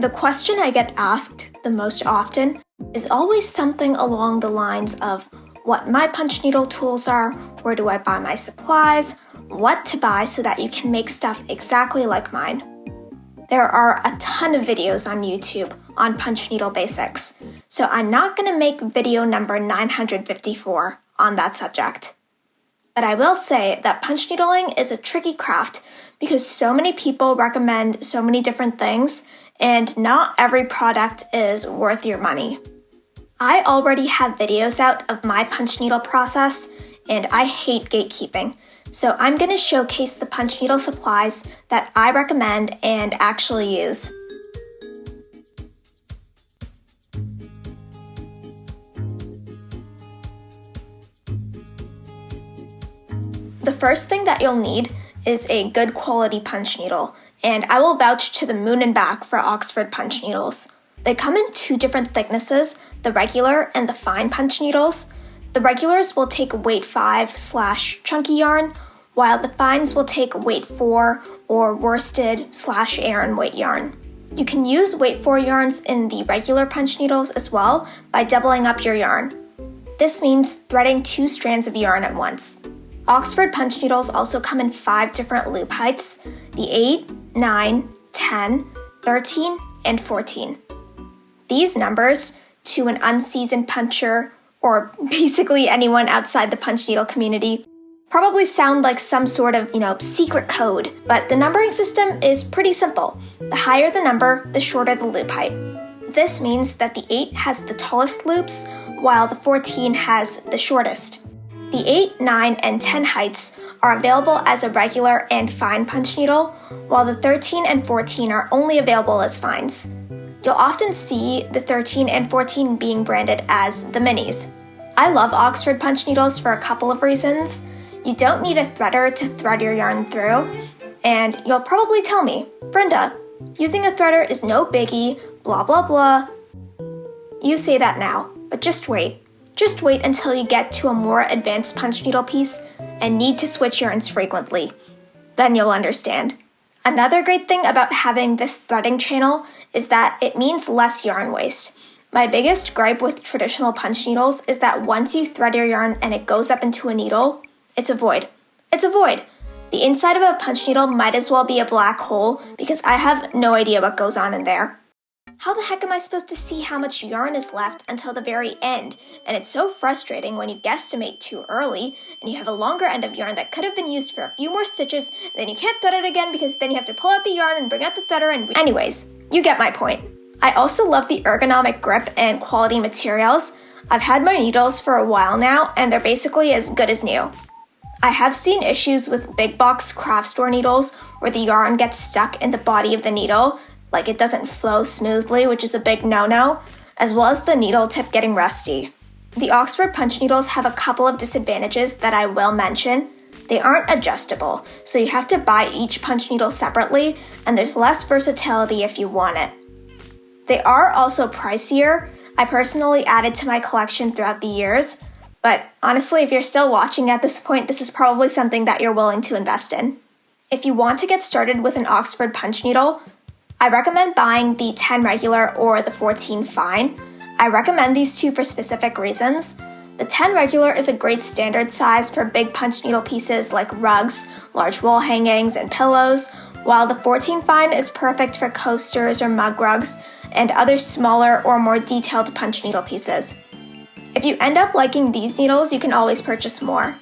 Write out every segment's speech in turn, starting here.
The question I get asked the most often is always something along the lines of what my punch needle tools are, where do I buy my supplies, what to buy so that you can make stuff exactly like mine. There are a ton of videos on YouTube on punch needle basics, so I'm not going to make video number 954 on that subject. But I will say that punch needling is a tricky craft because so many people recommend so many different things, and not every product is worth your money. I already have videos out of my punch needle process, and I hate gatekeeping, so I'm going to showcase the punch needle supplies that I recommend and actually use. The first thing that you'll need is a good quality punch needle, and I will vouch to the moon and back for Oxford punch needles. They come in two different thicknesses, the regular and the fine punch needles. The regulars will take weight 5/chunky yarn, while the fines will take weight 4 or worsted/Aran weight yarn. You can use weight 4 yarns in the regular punch needles as well by doubling up your yarn. This means threading 2 strands of yarn at once. Oxford punch needles also come in 5 different loop heights, the 8, 9, 10, 13, and 14. These numbers, to an unseasoned puncher, or basically anyone outside the punch needle community, probably sound like some sort of, secret code, but the numbering system is pretty simple. The higher the number, the shorter the loop height. This means that the 8 has the tallest loops, while the 14 has the shortest. The 8, 9, and 10 heights are available as a regular and fine punch needle, while the 13 and 14 are only available as fines. You'll often see the 13 and 14 being branded as the minis. I love Oxford punch needles for a couple of reasons. You don't need a threader to thread your yarn through, and you'll probably tell me, Brenda, using a threader is no biggie, blah blah blah. You say that now, but just wait. Just wait until you get to a more advanced punch needle piece and need to switch yarns frequently. Then you'll understand. Another great thing about having this threading channel is that it means less yarn waste. My biggest gripe with traditional punch needles is that once you thread your yarn and it goes up into a needle, it's a void. It's a void. The inside of a punch needle might as well be a black hole because I have no idea what goes on in there. How the heck am I supposed to see how much yarn is left until the very end? And it's so frustrating when you guesstimate too early and you have a longer end of yarn that could have been used for a few more stitches, and then you can't thread it again because then you have to pull out the yarn and bring out the threader and... Anyways, you get my point. I also love the ergonomic grip and quality materials. I've had my needles for a while now and they're basically as good as new. I have seen issues with big box craft store needles where the yarn gets stuck in the body of the needle, like it doesn't flow smoothly, which is a big no-no, as well as the needle tip getting rusty. The Oxford punch needles have a couple of disadvantages that I will mention. They aren't adjustable, so you have to buy each punch needle separately, and there's less versatility if you want it. They are also pricier. I personally added to my collection throughout the years, but honestly, if you're still watching at this point, this is probably something that you're willing to invest in. If you want to get started with an Oxford punch needle, I recommend buying the 10 regular or the 14 fine. I recommend these two for specific reasons. The 10 regular is a great standard size for big punch needle pieces like rugs, large wall hangings, and pillows, while the 14 fine is perfect for coasters or mug rugs and other smaller or more detailed punch needle pieces. If you end up liking these needles, you can always purchase more.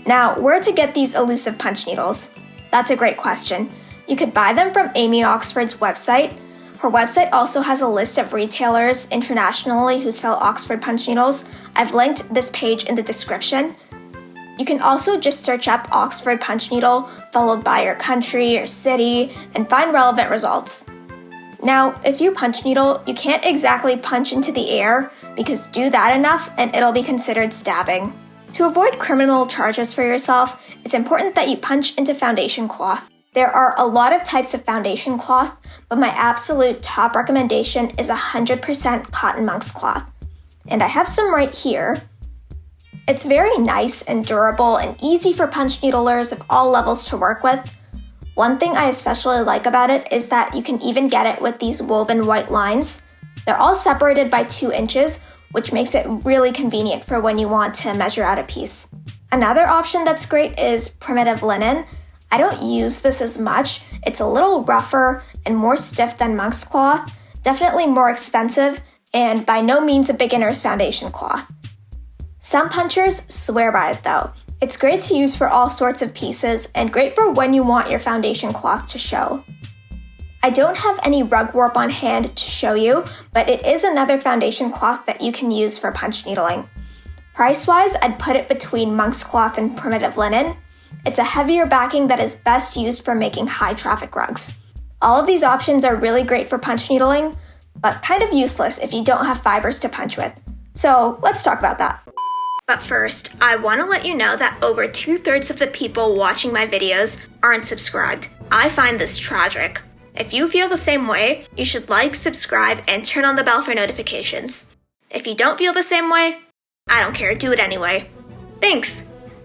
Now, where to get these elusive punch needles? That's a great question. You could buy them from Amy Oxford's website. Her website also has a list of retailers internationally who sell Oxford punch needles. I've linked this page in the description. You can also just search up Oxford punch needle, followed by your country or city, and find relevant results. Now, if you punch needle, you can't exactly punch into the air because do that enough and it'll be considered stabbing. To avoid criminal charges for yourself, it's important that you punch into foundation cloth. There are a lot of types of foundation cloth, but my absolute top recommendation is 100% cotton monk's cloth. And I have some right here. It's very nice and durable and easy for punch needlers of all levels to work with. One thing I especially like about it is that you can even get it with these woven white lines. They're all separated by 2 inches, which makes it really convenient for when you want to measure out a piece. Another option that's great is primitive linen. I don't use this as much. It's a little rougher and more stiff than monk's cloth, definitely more expensive, and by no means a beginner's foundation cloth. Some punchers swear by it though. It's great to use for all sorts of pieces and great for when you want your foundation cloth to show. I don't have any rug warp on hand to show you, but it is another foundation cloth that you can use for punch needling. Price-wise, I'd put it between monk's cloth and primitive linen. It's a heavier backing that is best used for making high-traffic rugs. All of these options are really great for punch needling, but kind of useless if you don't have fibers to punch with. So let's talk about that. But first, I want to let you know that over 2/3 of the people watching my videos aren't subscribed. I find this tragic. If you feel the same way, you should like, subscribe, and turn on the bell for notifications. If you don't feel the same way, I don't care, do it anyway. Thanks!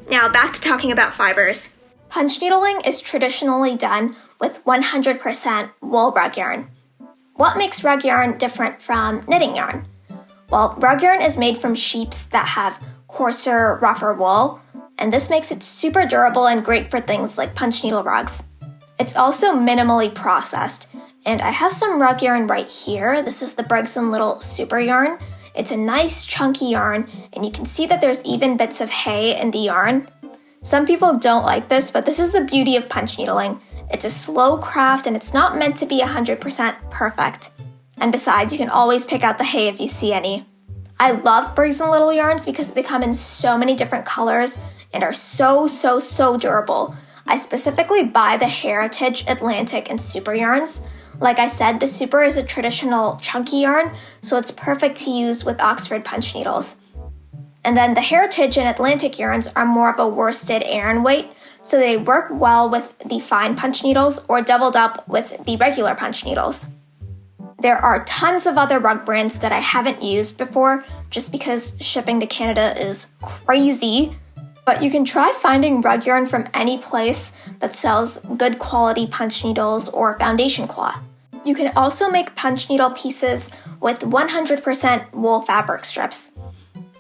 Now back to talking about fibers. Punch needling is traditionally done with 100% wool rug yarn. What makes rug yarn different from knitting yarn? Well, rug yarn is made from sheeps that have coarser, rougher wool, and this makes it super durable and great for things like punch needle rugs. It's also minimally processed, and I have some rug yarn right here. This is the Briggs & Little Super Yarn. It's a nice chunky yarn, and you can see that there's even bits of hay in the yarn. Some people don't like this, but this is the beauty of punch needling. It's a slow craft, and it's not meant to be 100% perfect. And besides, you can always pick out the hay if you see any. I love Briggs & Little yarns because they come in so many different colors and are so durable. I specifically buy the Heritage, Atlantic, and Super yarns. Like I said, the Super is a traditional chunky yarn, so it's perfect to use with Oxford punch needles. And then the Heritage and Atlantic yarns are more of a worsted Aran weight, so they work well with the fine punch needles or doubled up with the regular punch needles. There are tons of other rug brands that I haven't used before just because shipping to Canada is crazy, but you can try finding rug yarn from any place that sells good quality punch needles or foundation cloth. You can also make punch needle pieces with 100% wool fabric strips.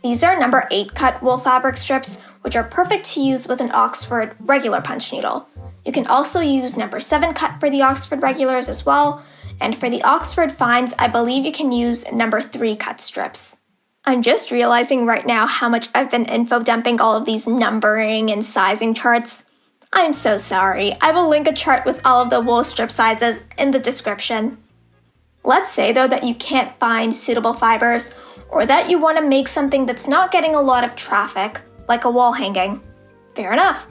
These are number 8 cut wool fabric strips, which are perfect to use with an Oxford regular punch needle. You can also use number 7 cut for the Oxford regulars as well, and for the Oxford fines, I believe you can use number 3 cut strips. I'm just realizing right now how much I've been info dumping all of these numbering and sizing charts. I'm so sorry. I will link a chart with all of the wool strip sizes in the description. Let's say though that you can't find suitable fibers, or that you want to make something that's not getting a lot of traffic, like a wall hanging. Fair enough.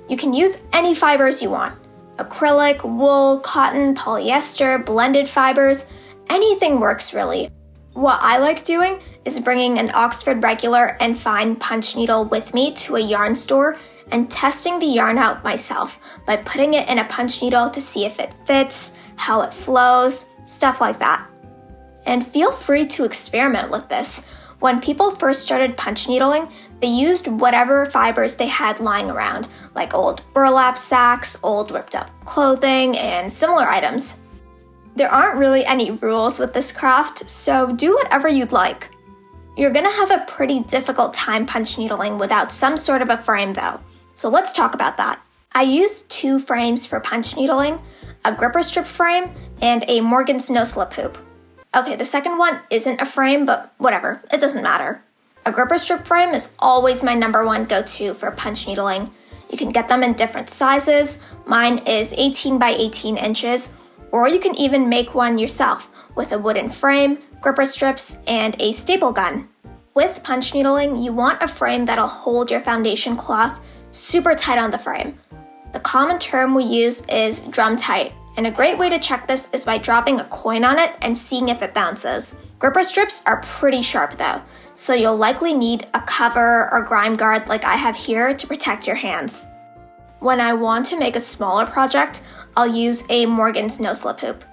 You can use any fibers you want. Acrylic, wool, cotton, polyester, blended fibers, anything works really. What I like doing is bringing an Oxford regular and fine punch needle with me to a yarn store and testing the yarn out myself by putting it in a punch needle to see if it fits, how it flows, stuff like that. And feel free to experiment with this. When people first started punch needling, they used whatever fibers they had lying around, like old burlap sacks, old ripped up clothing, and similar items. There aren't really any rules with this craft, so do whatever you'd like. You're gonna have a pretty difficult time punch needling without some sort of a frame though, so let's talk about that. I use 2 frames for punch needling, a gripper strip frame and a Morgan's no slip hoop. Okay, the second one isn't a frame, but whatever, it doesn't matter. A gripper strip frame is always my number 1 go-to for punch needling. You can get them in different sizes. Mine is 18 by 18 inches, or you can even make one yourself with a wooden frame, gripper strips, and a staple gun. With punch needling, you want a frame that'll hold your foundation cloth super tight on the frame. The common term we use is drum tight, and a great way to check this is by dropping a coin on it and seeing if it bounces. Gripper strips are pretty sharp though, so you'll likely need a cover or grime guard like I have here to protect your hands. When I want to make a smaller project, I'll use a Morgan's no slip hoop.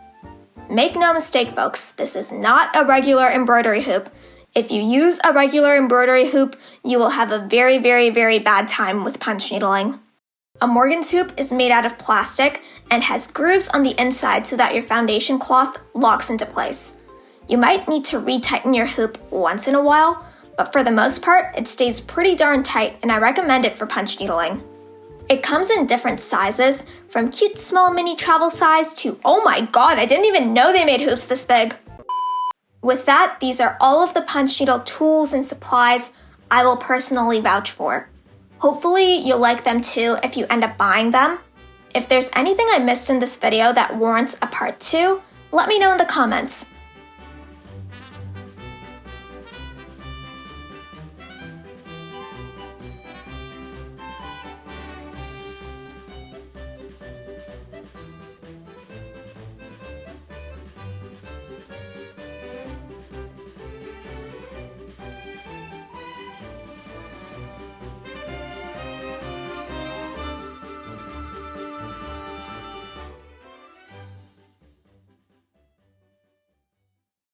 Make no mistake folks, this is not a regular embroidery hoop. If you use a regular embroidery hoop, you will have a very bad time with punch needling. A Morgan's hoop is made out of plastic and has grooves on the inside so that your foundation cloth locks into place. You might need to retighten your hoop once in a while, but for the most part, it stays pretty darn tight and I recommend it for punch needling. It comes in different sizes, from cute small mini travel size to, oh my god, I didn't even know they made hoops this big. With that, these are all of the punch needle tools and supplies I will personally vouch for. Hopefully you'll like them too if you end up buying them. If there's anything I missed in this video that warrants a part 2, let me know in the comments.